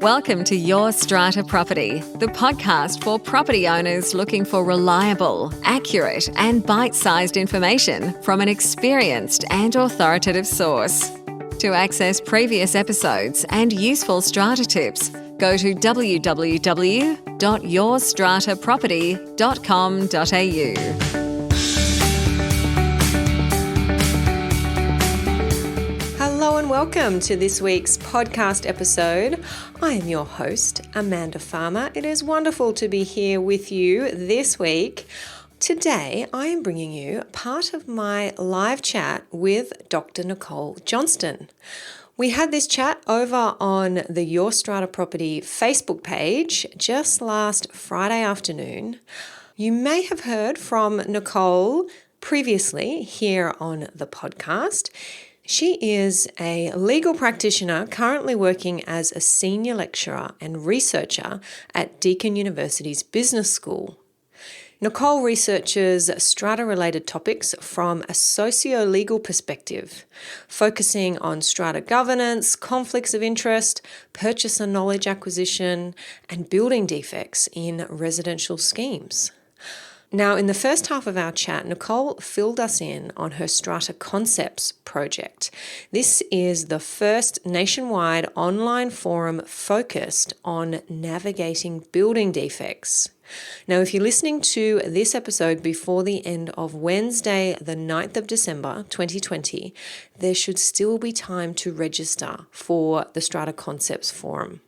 Welcome to Your Strata Property, the podcast for property owners looking for reliable, accurate, and bite-sized information from an experienced and authoritative source. To access previous episodes and useful strata tips, go to www.yourstrataproperty.com.au. Hello and welcome to this week's podcast episode. I am your host, Amanda Farmer. It is wonderful to be here with you this week. Today, I am bringing you part of my live chat with Dr. Nicole Johnston. We had this chat over on the Your Strata Property Facebook page just last Friday afternoon. You may have heard from Nicole previously here on the podcast. She is a legal practitioner currently working as a senior lecturer and researcher at Deakin University's Business School. Nicole researches strata-related topics from a socio-legal perspective, focusing on strata governance, conflicts of interest, purchaser knowledge acquisition, and building defects in residential schemes. Now, in the first half of our chat, Nicole filled us in on her Strata Concepts project. This is the first nationwide online forum focused on navigating building defects. Now, if you're listening to this episode before the end of Wednesday, the 9th of December, 2020, there should still be time to register for the Strata Concepts Forum.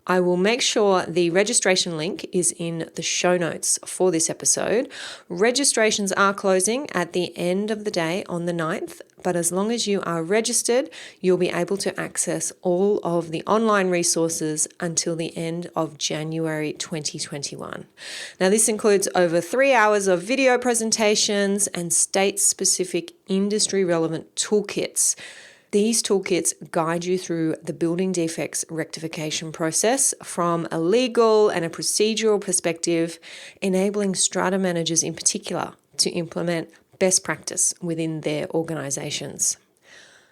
I will make sure the registration link is in the show notes for this episode. Registrations are closing at the end of the day on the 9th, but as long as you are registered, you'll be able to access all of the online resources until the end of January 2021. Now, this includes over 3 hours of video presentations and state-specific industry-relevant toolkits. These toolkits guide you through the building defects rectification process from a legal and a procedural perspective, enabling strata managers in particular to implement best practice within their organisations.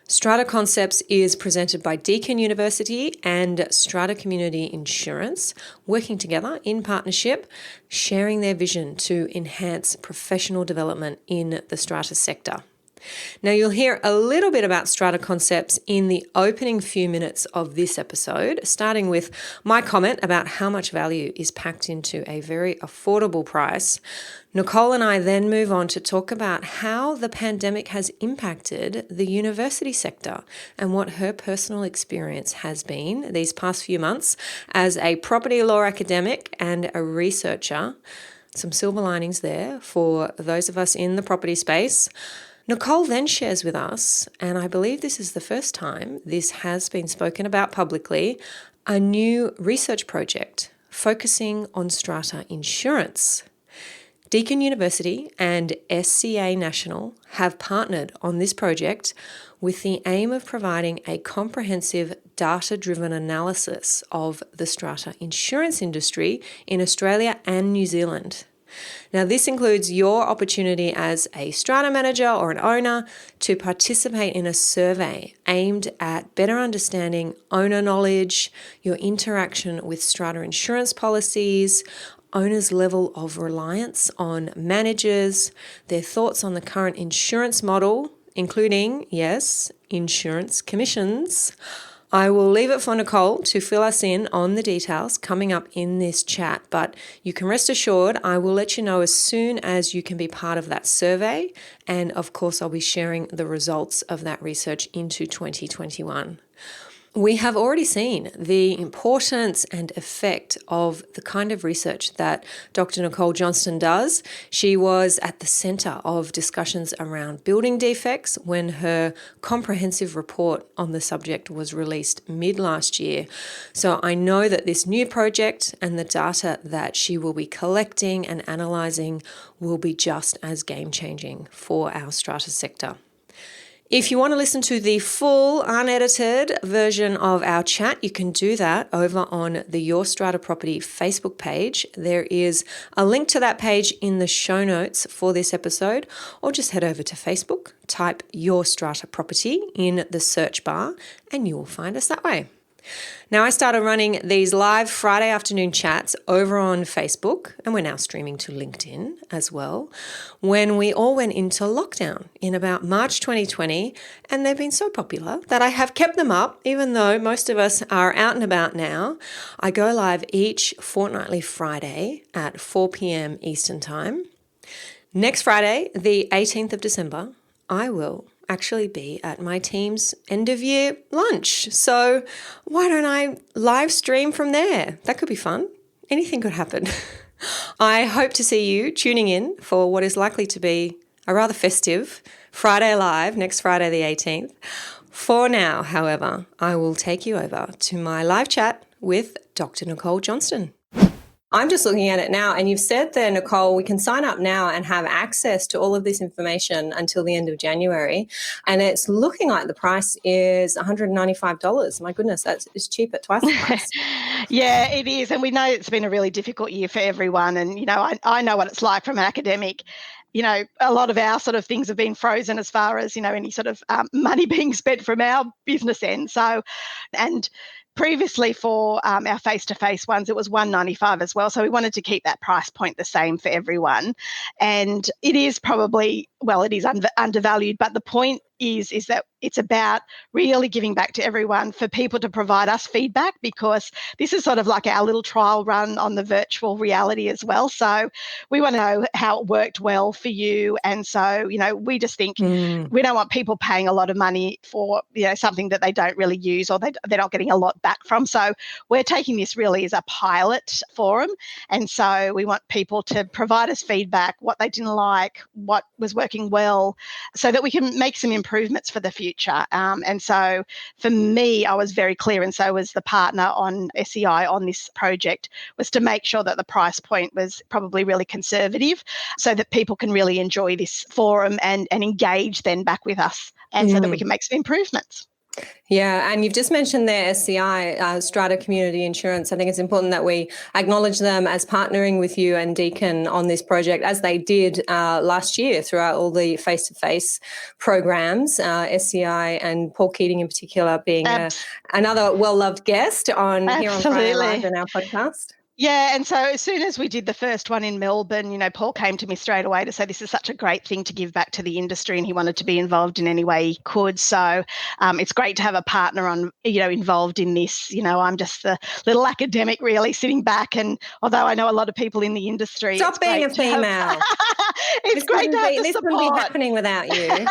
Strata Concepts is presented by Deakin University and Strata Community Insurance, working together in partnership, sharing their vision to enhance professional development in the strata sector. Now, you'll hear a little bit about Strata Concepts in the opening few minutes of this episode, starting with my comment about how much value is packed into a very affordable price. Nicole and I then move on to talk about how the pandemic has impacted the university sector and what her personal experience has been these past few months as a property law academic and a researcher. Some silver linings there for those of us in the property space. Nicole then shares with us, and I believe this is the first time this has been spoken about publicly, a new research project focusing on strata insurance. Deakin University and SCA National have partnered on this project with the aim of providing a comprehensive data-driven analysis of the strata insurance industry in Australia and New Zealand. Now, this includes your opportunity as a strata manager or an owner to participate in a survey aimed at better understanding owner knowledge, your interaction with strata insurance policies, owners' level of reliance on managers, their thoughts on the current insurance model, including, yes, insurance commissions. I will leave it for Nicole to fill us in on the details coming up in this chat, but you can rest assured I will let you know as soon as you can be part of that survey, and of course I'll be sharing the results of that research into 2021. We have already seen the importance and effect of the kind of research that Dr. Nicole Johnston does. She was at the centre of discussions around building defects when her comprehensive report on the subject was released mid-last year. So I know that this new project and the data that she will be collecting and analysing will be just as game-changing for our strata sector. If you want to listen to the full unedited version of our chat, you can do that over on the Your Strata Property Facebook page. There is a link to that page in the show notes for this episode, or just head over to Facebook, type Your Strata Property in the search bar, and you will find us that way. Now, I started running these live Friday afternoon chats over on Facebook, and we're now streaming to LinkedIn as well, when we all went into lockdown in about March 2020, and they've been so popular that I have kept them up, even though most of us are out and about now. I go live each fortnightly Friday at 4 p.m. Eastern Time. Next Friday, the 18th of December, I will actually be at my team's end of year lunch. So why don't I live stream from there? That could be fun. Anything could happen. I hope to see you tuning in for what is likely to be a rather festive Friday Live next Friday the 18th. For now, however, I will take you over to my live chat with Dr. Nicole Johnston. I'm just looking at it now, and you've said there, Nicole, we can sign up now and have access to all of this information until the end of January. And it's looking like the price is $195. My goodness, it's cheap at twice the price. Yeah, it is. And we know it's been a really difficult year for everyone. And, I know what it's like from an academic. A lot of our sort of things have been frozen as far as, any sort of money being spent from our business end. So, and previously for our face-to-face ones, it was $195 as well. So we wanted to keep that price point the same for everyone. And it is probably, it is undervalued, but the point is that it's about really giving back to everyone, for people to provide us feedback, because this is sort of like our little trial run on the virtual reality as well. So we want to know how it worked well for you. And so, we just think we don't want people paying a lot of money for, something that they don't really use, or they're not getting a lot back from. So we're taking this really as a pilot forum. And so we want people to provide us feedback, what they didn't like, what was working well, so that we can make some improvements for the future. And so for me, I was very clear, and so was the partner on SEI on this project, was to make sure that the price point was probably really conservative, so that people can really enjoy this forum and engage then back with us, and so that we can make some improvements. Yeah, and you've just mentioned their SCI, Strata Community Insurance. I think it's important that we acknowledge them as partnering with you and Deakin on this project, as they did last year throughout all the face-to-face programs, SCI and Paul Keating in particular being another well-loved guest on here on Friday Live in our podcast. Yeah, and so as soon as we did the first one in Melbourne, Paul came to me straight away to say this is such a great thing to give back to the industry, and he wanted to be involved in any way he could. So it's great to have a partner on, involved in this. I'm just the little academic really sitting back, and although I know a lot of people in the industry. Stop being a female. It's great to have the support. This wouldn't be happening without you.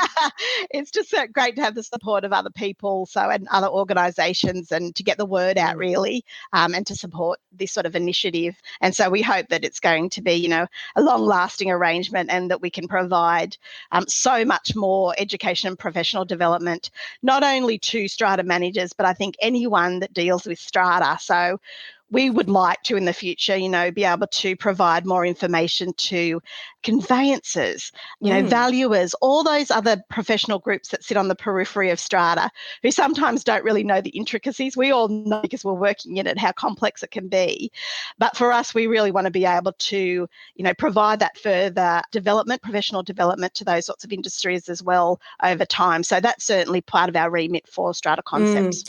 It's just great to have the support of other people, and other organisations, and to get the word out really, and to support this sort of initiative. And so we hope that it's going to be, a long-lasting arrangement, and that we can provide so much more education and professional development, not only to strata managers, but I think anyone that deals with strata. So we would like to, in the future, be able to provide more information to conveyancers, valuers, all those other professional groups that sit on the periphery of strata, who sometimes don't really know the intricacies. We all know, because we're working in it, how complex it can be. But for us, we really want to be able to, provide that further development, professional development to those sorts of industries as well over time. So that's certainly part of our remit for Strata Concepts.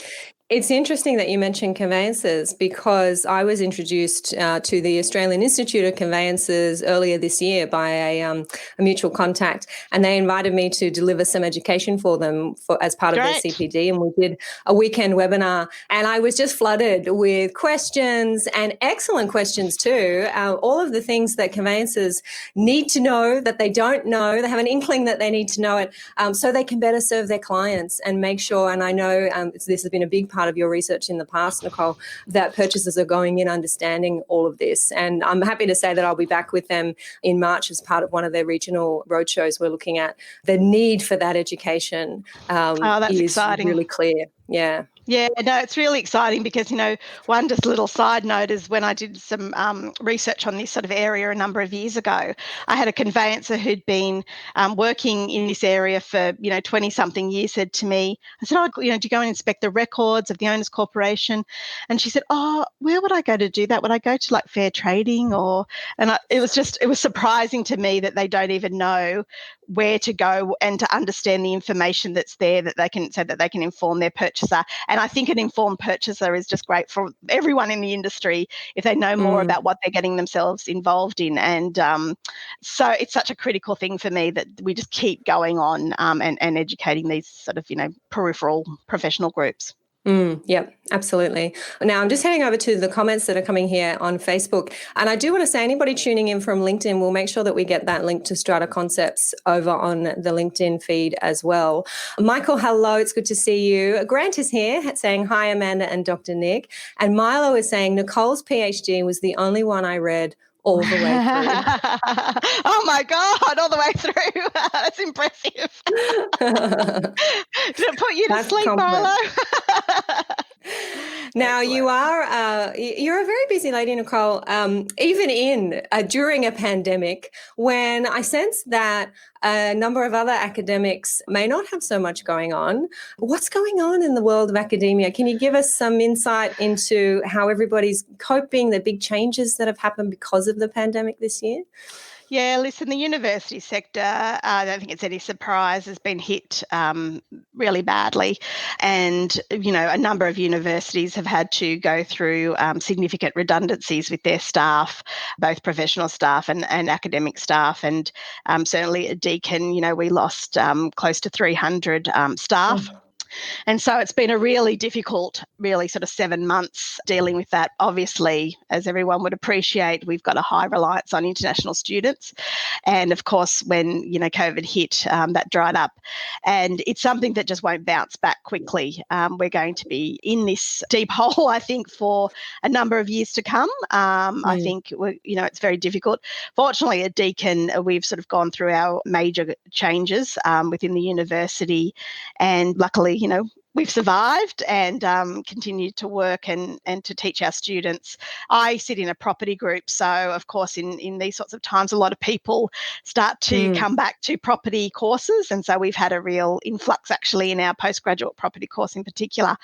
It's interesting that you mentioned conveyancers, because I was introduced to the Australian Institute of Conveyancers earlier this year by a mutual contact, and they invited me to deliver some education for them as part of their CPD, and we did a weekend webinar, and I was just flooded with questions, and excellent questions too, all of the things that conveyancers need to know that they don't know. They have an inkling that they need to know it, so they can better serve their clients and make sure, and I know this has been a big part of your research in the past, Nicole, that purchasers are going in understanding all of this. And I'm happy to say that I'll be back with them in March as part of one of their regional roadshows. We're looking at the need for that education that's is exciting. Really clear. Yeah. Yeah, no, it's really exciting because, one just little side note is when I did some research on this sort of area a number of years ago, I had a conveyancer who'd been working in this area for, 20-something years, said to me, I said, do you go and inspect the records of the Owners Corporation? And she said, where would I go to do that? Would I go to like fair trading it was surprising to me that they don't even know where to go and to understand the information that's there so that they can inform their purchaser. And I think an informed purchaser is just great for everyone in the industry if they know more about what they're getting themselves involved in. And so it's such a critical thing for me that we just keep going on and educating these sort of, peripheral professional groups. Yep, absolutely. Now, I'm just heading over to the comments that are coming here on Facebook. And I do want to say, anybody tuning in from LinkedIn, we'll make sure that we get that link to Strata Concepts over on the LinkedIn feed as well. Michael, hello. It's good to see you. Grant is here saying, hi, Amanda and Dr. Nick. And Milo is saying, Nicole's PhD was the only one I read all the way through. Oh my God, all the way through. That's impressive. Did it put you to sleep, Milo? Now, you're a very busy lady, Nicole, even during a pandemic, when I sense that a number of other academics may not have so much going on. What's going on in the world of academia? Can you give us some insight into how everybody's coping, the big changes that have happened because of the pandemic this year? Yeah, listen, the university sector, I don't think it's any surprise, has been hit really badly. And, a number of universities have had to go through significant redundancies with their staff, both professional staff and academic staff. And certainly at Deakin, we lost close to 300 staff. And so it's been a really difficult, really sort of 7 months dealing with that. Obviously, as everyone would appreciate, we've got a high reliance on international students. And of course, when, COVID hit, that dried up. And it's something that just won't bounce back quickly. We're going to be in this deep hole, I think, for a number of years to come. I think, it's very difficult. Fortunately, at Deakin, we've sort of gone through our major changes within the university. And luckily, we've survived and continued to work and to teach our students. I sit in a property group, so of course in these sorts of times, a lot of people start to come back to property courses, and so we've had a real influx actually in our postgraduate property course in particular.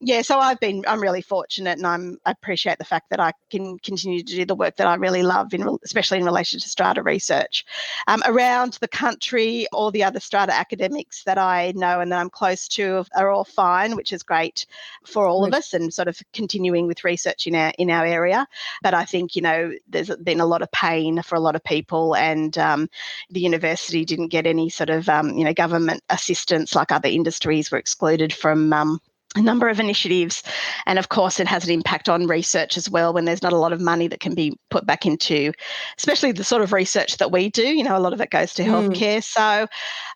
Yeah, so I'm really fortunate, and I appreciate the fact that I can continue to do the work that I really love, especially in relation to strata research. Around the country, all the other strata academics that I know and that I'm close to are all fine, which is great for all of us, and sort of continuing with research in our area. But I think, there's been a lot of pain for a lot of people, and the university didn't get any sort of, government assistance like other industries were excluded from a number of initiatives. And of course, it has an impact on research as well when there's not a lot of money that can be put back into, especially the sort of research that we do. A lot of it goes to healthcare. So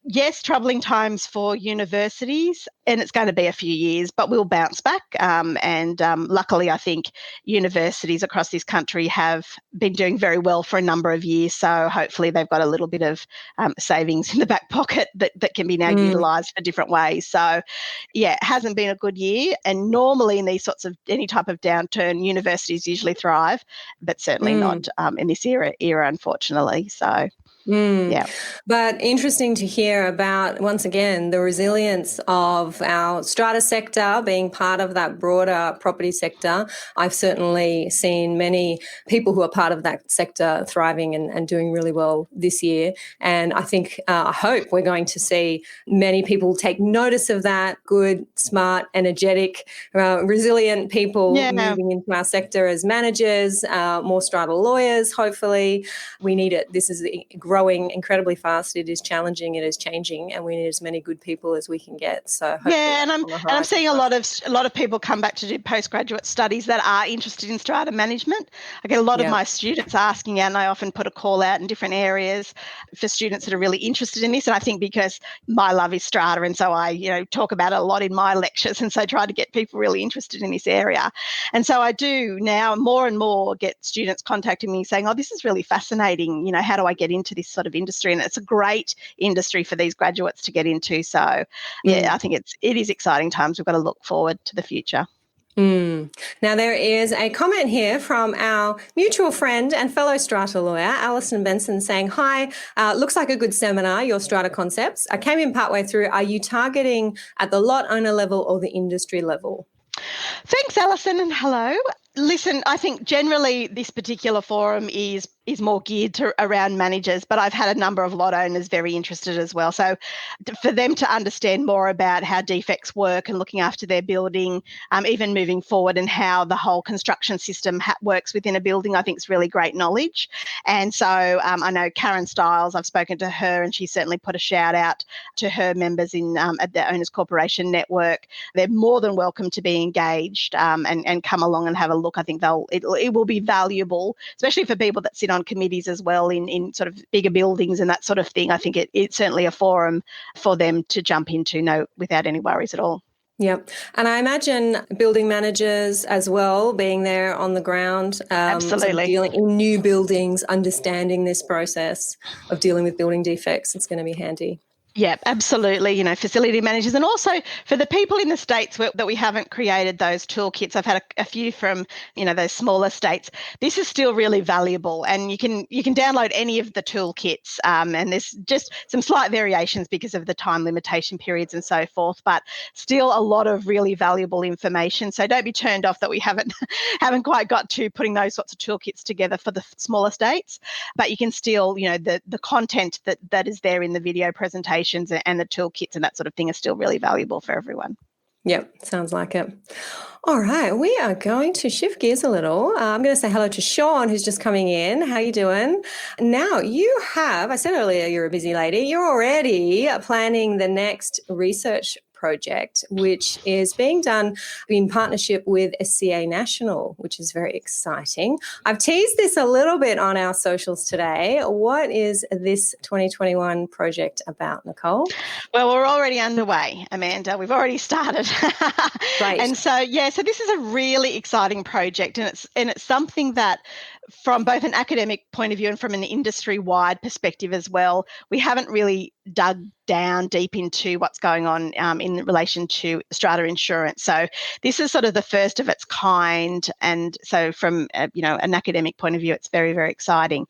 yes, troubling times for universities, and it's going to be a few years, but we'll bounce back. And luckily, I think universities across this country have been doing very well for a number of years. So hopefully they've got a little bit of savings in the back pocket that can be now utilised for different ways. So yeah, it hasn't been a good year. And normally in these sorts of any type of downturn, universities usually thrive, but certainly not in this era, unfortunately. So yeah. But interesting to hear about, once again, the resilience of our strata sector being part of that broader property sector. I've certainly seen many people who are part of that sector thriving and doing really well this year. And I think, I hope we're going to see many people take notice of that, good, smart, energetic, resilient people moving into our sector as managers, more strata lawyers, hopefully. We need it. This is growing incredibly fast. It is challenging. It is changing, and we need as many good people as we can get. So yeah, and I'm seeing a lot of people come back to do postgraduate studies that are interested in strata management. I get a lot of my students asking, and I often put a call out in different areas for students that are really interested in this. And I think because my love is strata, and so I talk about it a lot in my lectures, and so try to get people really interested in this area. And so I do now more and more get students contacting me saying, oh, this is really fascinating. How do I get into this sort of industry? And it's a great industry for these graduates to get into. So yeah, I think it is exciting times. We've got to look forward to the future. Now, there is a comment here from our mutual friend and fellow strata lawyer, Alison Benson, saying, hi, looks like a good seminar, Your Strata Concepts. I came in partway through. Are you targeting at the lot owner level or the industry level? Thanks, Alison, and hello. Listen, I think generally this particular forum is is more geared to around managers, but I've had a number of lot owners very interested as well. So for them to understand more about how defects work and looking after their building, even moving forward, and how the whole construction system works within a building, I think is really great knowledge. And so I know Karen Stiles, I've spoken to her, and she certainly put a shout out to her members in at the Owners Corporation Network. They're more than welcome to be engaged and come along and have a look. I think it will be valuable, especially for people that sit on committees as well in sort of bigger buildings and that sort of thing. I think it's certainly a forum for them to jump into without any worries at all. Yep. And I imagine building managers as well, being there on the ground, Absolutely. sort of dealing in new buildings, understanding this process of dealing with building defects. It's going to be handy. Yeah, absolutely. Facility managers, and also for the people in the states that we haven't created those toolkits. I've had a few from, those smaller states. This is still really valuable, and you can download any of the toolkits. And there's just some slight variations because of the time limitation periods and so forth, but still a lot of really valuable information. So don't be turned off that we haven't quite got to putting those sorts of toolkits together for the smaller states. But you can still, the content that is there in the video presentation and the toolkits and that sort of thing are still really valuable for everyone. Yep, sounds like it. All right, we are going to shift gears a little. I'm going to say hello to Sean, who's just coming in. How are you doing? Now, I said earlier you're a busy lady. You're already planning the next research project, which is being done in partnership with SCA National, which is very exciting. I've teased this a little bit on our socials today. What is this 2021 project about, Nicole? Well, we're already underway, Amanda. We've already started. Right. And so this is a really exciting project, and it's something that, from both an academic point of view and from an industry-wide perspective as well, we haven't really dug down deep into what's going on in relation to strata insurance. So this is sort of the first of its kind, and so from an academic point of view, it's very, very exciting.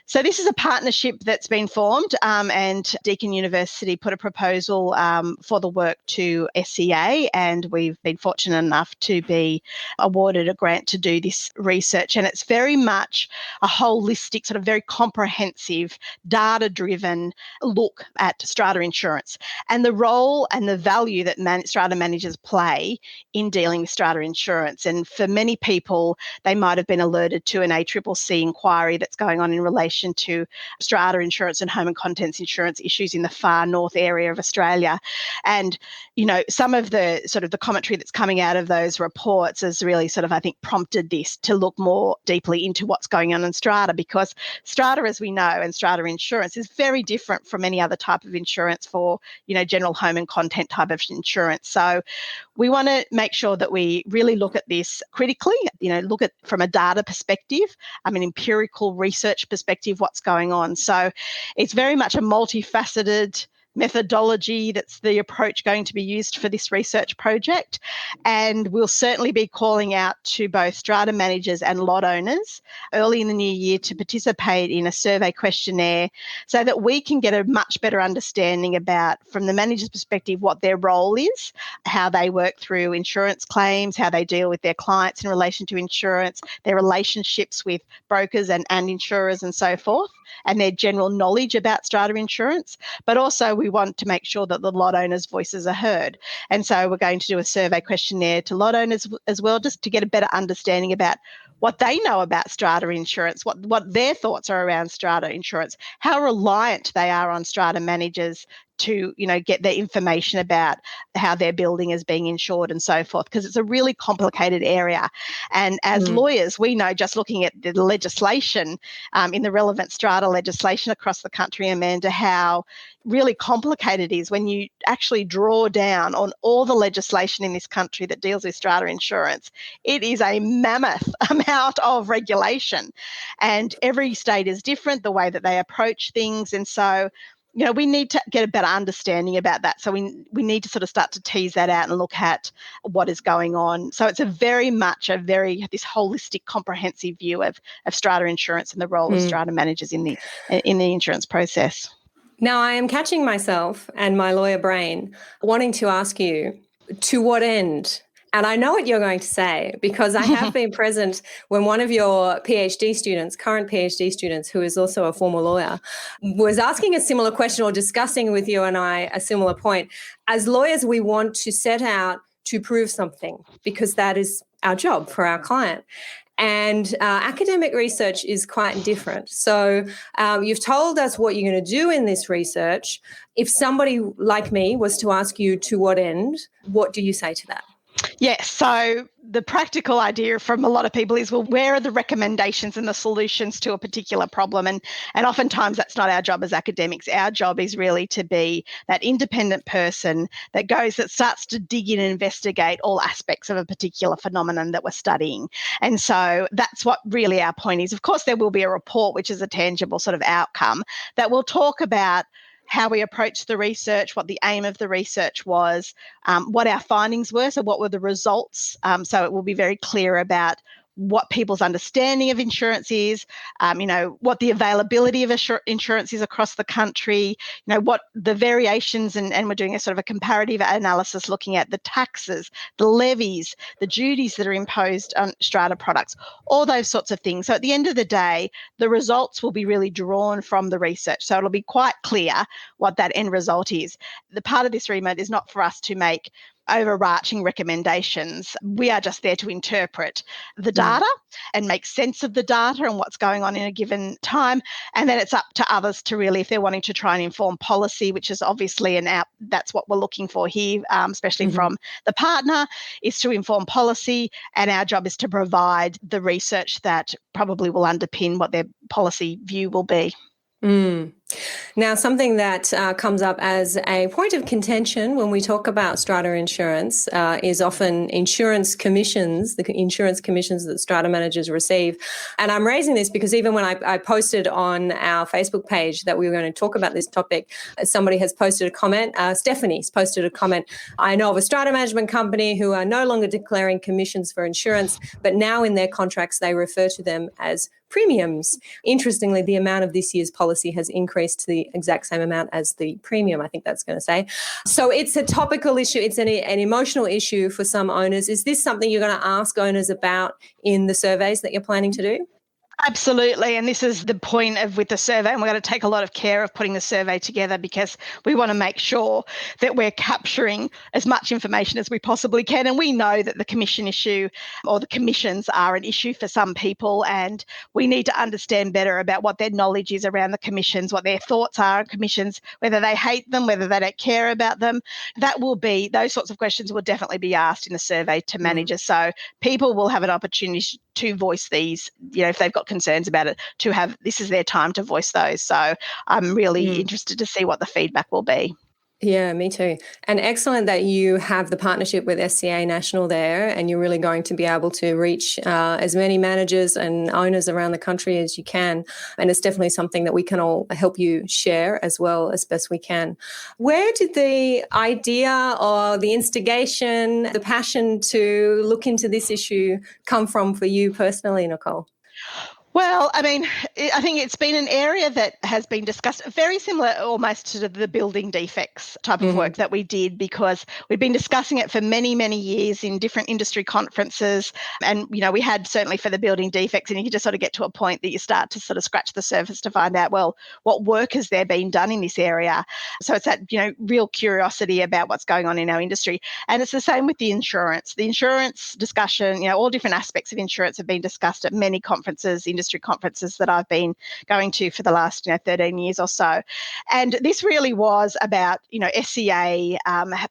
So this is a partnership that's been formed, and Deakin University put a proposal for the work to SCA, and we've been fortunate enough to be awarded a grant to do this research. And it's very much a holistic, sort of very comprehensive, data-driven look at strata insurance and the role and the value that strata managers play in dealing with strata insurance. And for many people, they might have been alerted to an ACCC inquiry that's going on in relation to strata insurance and home and contents insurance issues in the far north area of Australia. And, some of the sort of the commentary that's coming out of those reports has really sort of, I think, prompted this to look more deeply into what's going on in strata, because strata, as we know, and strata insurance is very different from any other type of insurance for, general home and content type of insurance. So we want to make sure that we really look at this critically, look at from a data perspective, an empirical research perspective, what's going on. So it's very much a multifaceted methodology that's the approach going to be used for this research project. And we'll certainly be calling out to both strata managers and lot owners early in the new year to participate in a survey questionnaire so that we can get a much better understanding about, from the manager's perspective, what their role is, how they work through insurance claims, how they deal with their clients in relation to insurance, their relationships with brokers and insurers and so forth, and their general knowledge about strata insurance. But also we want to make sure that the lot owners' voices are heard. And so we're going to do a survey questionnaire to lot owners as well, just to get a better understanding about what they know about strata insurance, what their thoughts are around strata insurance, how reliant they are on strata managers to, get their information about how their building is being insured and so forth, because it's a really complicated area. And as lawyers, we know, just looking at the legislation in the relevant strata legislation across the country, Amanda, how really complicated it is when you actually draw down on all the legislation in this country that deals with strata insurance. It is a mammoth amount of regulation, and every state is different, the way that they approach things. And so we need to get a better understanding about that. So we need to sort of start to tease that out and look at what is going on. So it's very much this holistic, comprehensive view of strata insurance and the role of strata managers in the insurance process. Now, I am catching myself and my lawyer brain wanting to ask you, to what end And I know what you're going to say because I have been present when one of your PhD students, current PhD students, who is also a former lawyer, was asking a similar question or discussing with you and I a similar point. As lawyers, we want to set out to prove something because that is our job for our client. And academic research is quite different. So you've told us what you're going to do in this research. If somebody like me was to ask you to what end, what do you say to that? Yes. So the practical idea from a lot of people is, well, where are the recommendations and the solutions to a particular problem? And oftentimes that's not our job as academics. Our job is really to be that independent person that starts to dig in and investigate all aspects of a particular phenomenon that we're studying. And so that's what really our point is. Of course, there will be a report, which is a tangible sort of outcome that will talk about how we approached the research, what the aim of the research was, what our findings were, so what were the results. So it will be very clear about what people's understanding of insurance is, what the availability of insurance is across the country, what the variations, and we're doing a sort of a comparative analysis looking at the taxes, the levies, the duties that are imposed on strata products, all those sorts of things. So at the end of the day, the results will be really drawn from the research. So it'll be quite clear what that end result is. The part of this remit is not for us to make overarching recommendations. We are just there to interpret the data and make sense of the data and what's going on in a given time. And then it's up to others to really, if they're wanting to try and inform policy, which is obviously that's what we're looking for here, especially from the partner, is to inform policy. And our job is to provide the research that probably will underpin what their policy view will be. Now, something that comes up as a point of contention when we talk about strata insurance is often insurance commissions, the insurance commissions that strata managers receive. And I'm raising this because even when I posted on our Facebook page that we were going to talk about this topic, somebody has posted a comment. Stephanie's posted a comment. I know of a strata management company who are no longer declaring commissions for insurance, but now in their contracts they refer to them as premiums. Interestingly, the amount of this year's policy has increased to the exact same amount as the premium, I think that's going to say. So it's a topical issue. It's an emotional issue for some owners. Is this something you're going to ask owners about in the surveys that you're planning to do? Absolutely. And this is the point with the survey. And we're going to take a lot of care of putting the survey together because we want to make sure that we're capturing as much information as we possibly can. And we know that the commission issue or the commissions are an issue for some people. And we need to understand better about what their knowledge is around the commissions, what their thoughts are on commissions, whether they hate them, whether they don't care about them. Those sorts of questions will definitely be asked in the survey to managers. So people will have an opportunity to voice these, if they've got concerns about it, this is their time to voice those. So I'm really interested to see what the feedback will be. Yeah, me too. And excellent that you have the partnership with SCA National there, and you're really going to be able to reach as many managers and owners around the country as you can. And it's definitely something that we can all help you share as well as best we can. Where did the idea or the instigation, the passion to look into this issue come from for you personally, Nicole? Well, I think it's been an area that has been discussed, very similar almost to the building defects type of work that we did, because we've been discussing it for many, many years in different industry conferences. And, we had certainly for the building defects, and you just sort of get to a point that you start to sort of scratch the surface to find out, well, what work has there been done in this area? So it's that, real curiosity about what's going on in our industry. And it's the same with the insurance. The insurance discussion, all different aspects of insurance have been discussed at many conferences, industry conferences that I've been going to for the last 13 years or so. And this really was about, SCA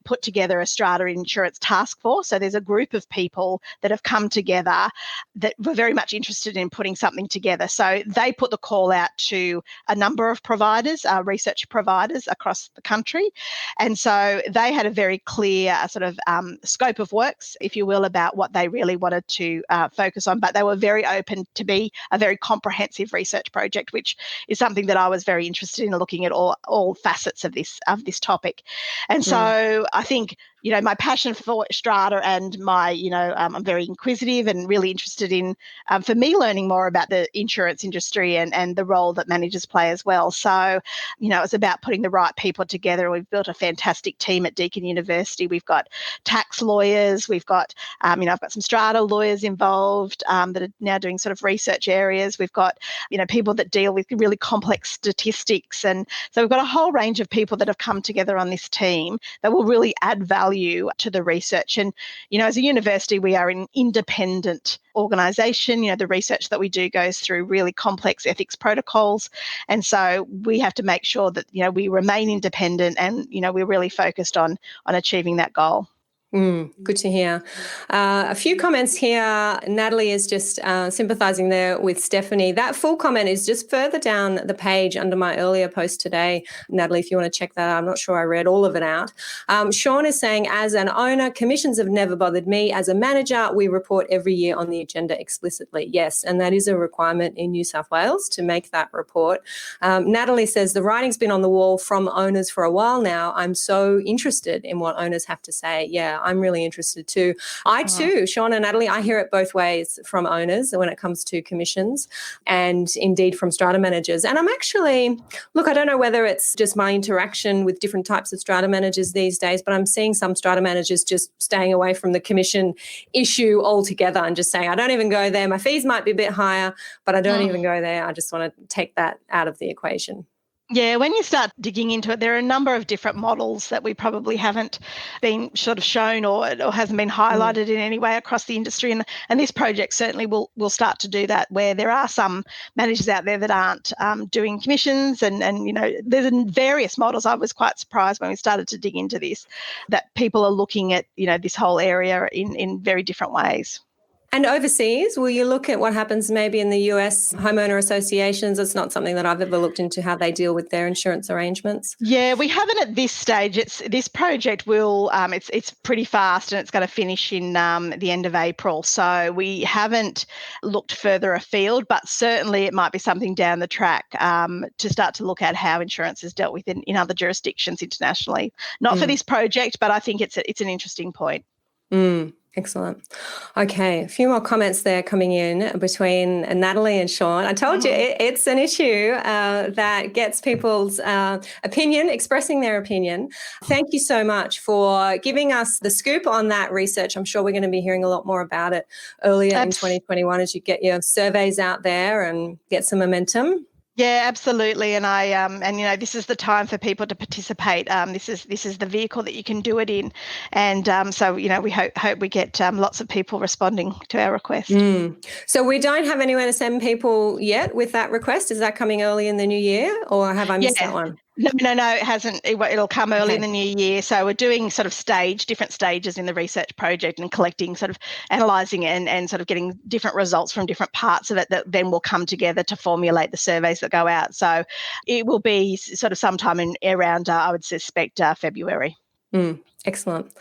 put together a strata insurance task force. So there's a group of people that have come together that were very much interested in putting something together. So they put the call out to a number of providers, research providers across the country. And so they had a very clear sort of scope of works, if you will, about what they really wanted to focus on. But they were very open to be a very comprehensive research project, which is something that I was very interested in, looking at all facets of this topic. And so I think my passion for strata and my, I'm very inquisitive and really interested in, for me, learning more about the insurance industry and the role that managers play as well. So, it's about putting the right people together. We've built a fantastic team at Deakin University. We've got tax lawyers. We've got, I've got some strata lawyers involved that are now doing sort of research areas. We've got, people that deal with really complex statistics. And so we've got a whole range of people that have come together on this team that will really add value to the research. And, as a university, we are an independent organisation. The research that we do goes through really complex ethics protocols. And so we have to make sure that, we remain independent and, we're really focused on achieving that goal. Good to hear. A few comments here. Natalie is just sympathising there with Stephanie. That full comment is just further down the page under my earlier post today. Natalie, if you want to check that out, I'm not sure I read all of it out. Sean is saying, as an owner, commissions have never bothered me. As a manager, we report every year on the agenda explicitly. Yes, and that is a requirement in New South Wales to make that report. Natalie says, the writing's been on the wall from owners for a while now. I'm so interested in what owners have to say. Yeah, I'm really interested too. I too, Sean and Natalie, I hear it both ways from owners when it comes to commissions and indeed from strata managers. And I'm actually, I don't know whether it's just my interaction with different types of strata managers these days, but I'm seeing some strata managers just staying away from the commission issue altogether and just saying, I don't even go there. My fees might be a bit higher, but I don't even go there. I just want to take that out of the equation. Yeah, when you start digging into it, there are a number of different models that we probably haven't been sort of shown or hasn't been highlighted in any way across the industry. And this project certainly will start to do that, where there are some managers out there that aren't doing commissions and there's various models. I was quite surprised when we started to dig into this that people are looking at, this whole area in very different ways. And overseas, will you look at what happens maybe in the US homeowner associations? It's not something that I've ever looked into how they deal with their insurance arrangements. Yeah, we haven't at this stage. This project will, it's pretty fast and it's going to finish in the end of April. So we haven't looked further afield, but certainly it might be something down the track to start to look at how insurance is dealt with in other jurisdictions internationally. Not for this project, but I think it's an interesting point. Excellent. Okay, a few more comments there coming in between Natalie and Sean. I told you it's an issue that gets people's opinion, expressing their opinion. Thank you so much for giving us the scoop on that research. I'm sure we're going to be hearing a lot more about it earlier in 2021 as you get your surveys out there and get some momentum. Yeah, absolutely. And this is the time for people to participate. This is the vehicle that you can do it in. And so, we hope we get lots of people responding to our request. So we don't have anywhere to send people yet with that request. Is that coming early in the new year or have I missed that one? No, it hasn't. It'll come early in the new year. So we're doing sort of different stages in the research project and collecting, sort of analysing it and sort of getting different results from different parts of it that then will come together to formulate the surveys that go out. So it will be sort of sometime around, I would suspect, February. Excellent.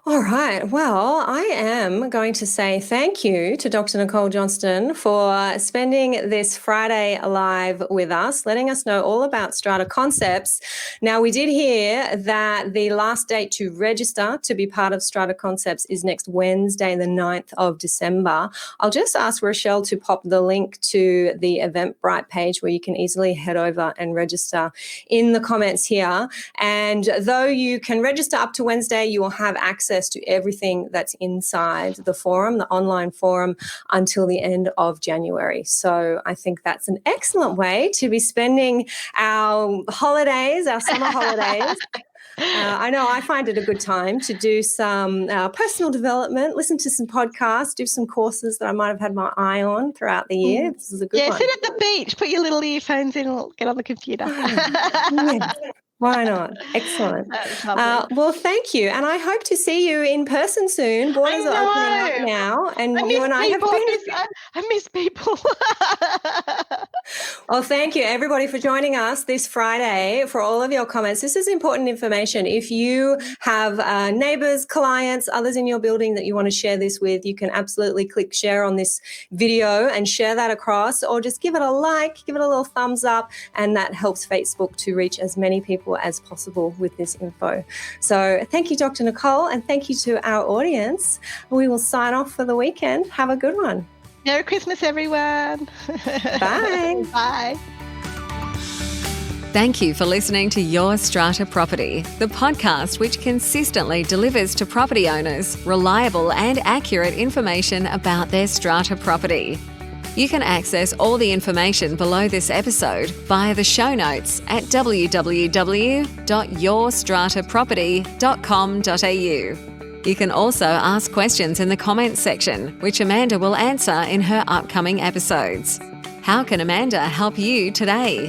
All right. Well, I am going to say thank you to Dr. Nicole Johnston for spending this Friday live with us, letting us know all about Strata Concepts. Now, we did hear that the last date to register to be part of Strata Concepts is next Wednesday, the 9th of December. I'll just ask Rochelle to pop the link to the Eventbrite page where you can easily head over and register in the comments here. And though you can register up to Wednesday, you will have access to everything that's inside the forum, the online forum, until the end of January. So I think that's an excellent way to be spending our holidays, our summer holidays. I know I find it a good time to do some personal development, listen to some podcasts, do some courses that I might have had my eye on throughout the year. This is a good one. Yeah, sit at the beach, put your little earphones in and get on the computer. Why not? Excellent. Well, thank you. And I hope to see you in person soon. Borders are opening up now. And you and I have been... I miss people. Well, thank you everybody for joining us this Friday for all of your comments. This is important information. If you have neighbors, clients, others in your building that you want to share this with, you can absolutely click share on this video and share that across, or just give it a like, give it a little thumbs up, and that helps Facebook to reach as many people as possible with this info. So thank you, Dr. Nicole, and thank you to our audience. We will sign off for the weekend. Have a good one. Merry Christmas, everyone. Bye. Bye. Thank you for listening to Your Strata Property, the podcast which consistently delivers to property owners reliable and accurate information about their strata property. You can access all the information below this episode via the show notes at www.yourstrataproperty.com.au. You can also ask questions in the comments section, which Amanda will answer in her upcoming episodes. How can Amanda help you today?